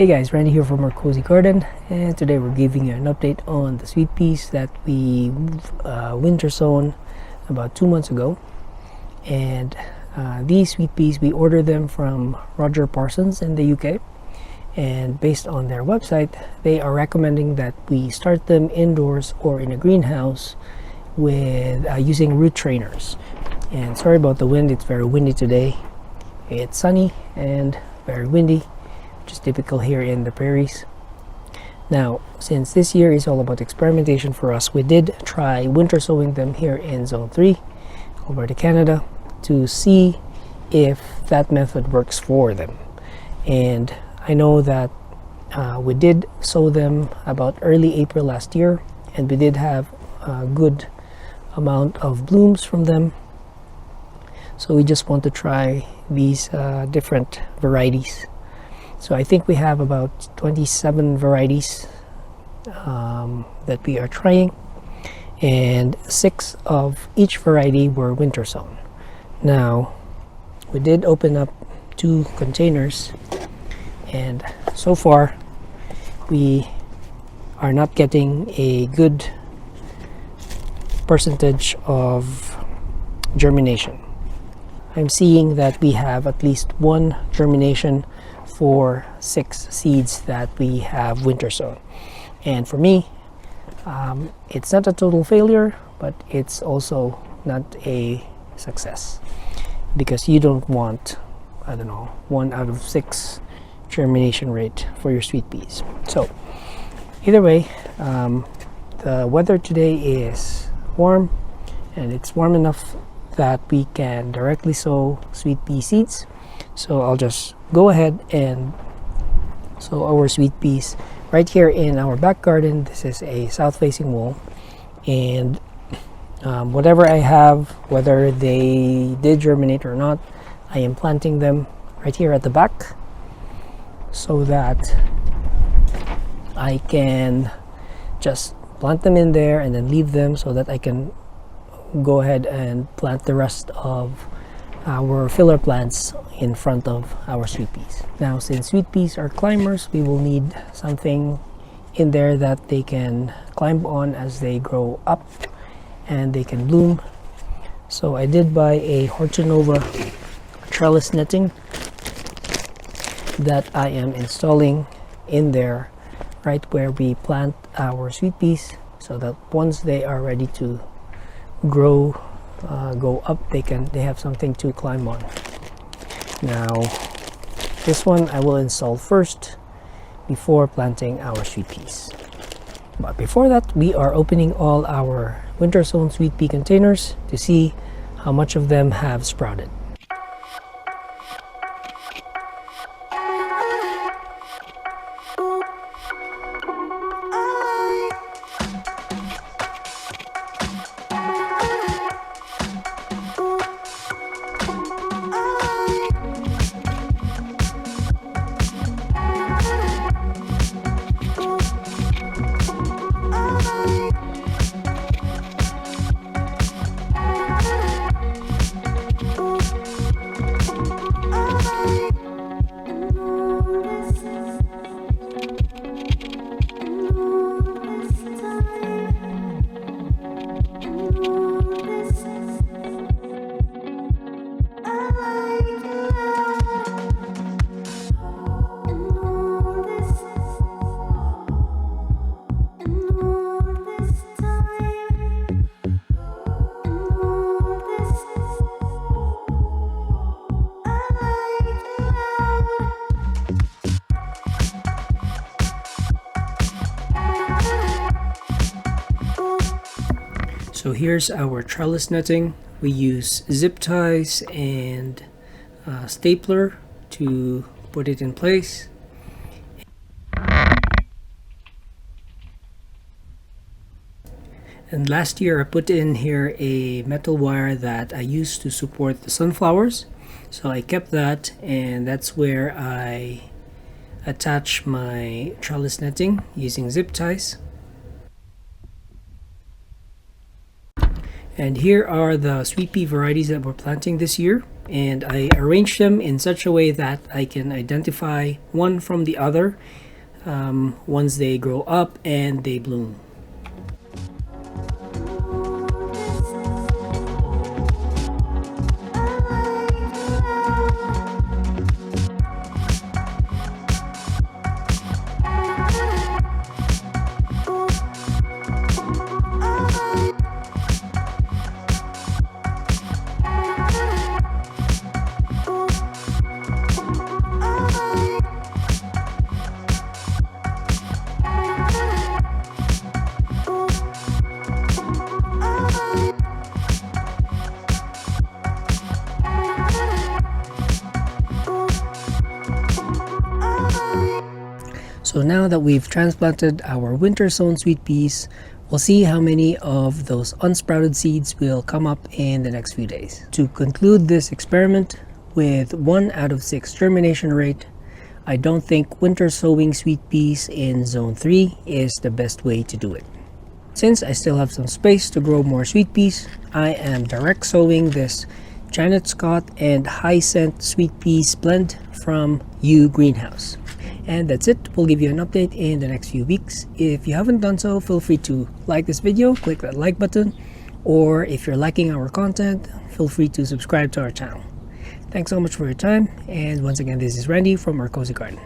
Hey guys, Randy here from our cozy garden, and today we're giving you an update on the sweet peas that we winter sown about 2 months ago. And these sweet peas, we ordered them from Roger Parsons in the UK, and based on their website they are recommending that we start them indoors or in a greenhouse with using root trainers. And sorry about the wind, it's very windy today. It's sunny and very windy, which is typical here in the prairies. Now, since this year is all about experimentation for us, we did try winter sowing them here in Zone 3, Alberta, Canada, to see if that method works for them. And I know that we did sow them about early April last year, and we did have a good amount of blooms from them. So we just want to try these different varieties. So I think we have about 27 varieties that we are trying, and 6 of each variety were winter sown. Now, we did open up 2 containers, and so far we are not getting a good percentage of germination. I'm seeing that we have at least 1 germination for 6 seeds that we have winter sown. And for me, it's not a total failure, but it's also not a success, because you don't want, I don't know, 1 out of 6 germination rate for your sweet peas. So either way, the weather today is warm, and it's warm enough that we can directly sow sweet pea seeds. So I'll just go ahead and sow our sweet peas right here in our back garden. This is a south facing wall, and whatever I have, whether they did germinate or not, I am planting them right here at the back so that I can just plant them in there and then leave them so that I can go ahead and plant the rest of our filler plants in front of our sweet peas. Now, since sweet peas are climbers, we will need something in there that they can climb on as they grow up and they can bloom. So I did buy a Hortonova trellis netting that I am installing in there right where we plant our sweet peas, so that once they are ready to grow, go up, they have something to climb on. Now, this one I will install first before planting our sweet peas. But before that, we are opening all our winter sown sweet pea containers to see how much of them have sprouted. So here's our trellis netting. We use zip ties and stapler to put it in place. And last year I put in here a metal wire that I used to support the sunflowers. So I kept that, and that's where I attach my trellis netting using zip ties. And here are the sweet pea varieties that we're planting this year. And I arranged them in such a way that I can identify one from the other once they grow up and they bloom. So now that we've transplanted our winter-sown sweet peas, we'll see how many of those unsprouted seeds will come up in the next few days. To conclude this experiment with 1 out of 6 germination rate, I don't think winter-sowing sweet peas in zone 3 is the best way to do it. Since I still have some space to grow more sweet peas, I am direct sowing this Janet Scott and High Scent sweet peas blend from U Greenhouse. And that's it. We'll give you an update in the next few weeks. If you haven't done so, feel free to like this video, click that like button, or if you're liking our content, feel free to subscribe to our channel. Thanks so much for your time, and once again, this is Randy from Our Cozy Garden.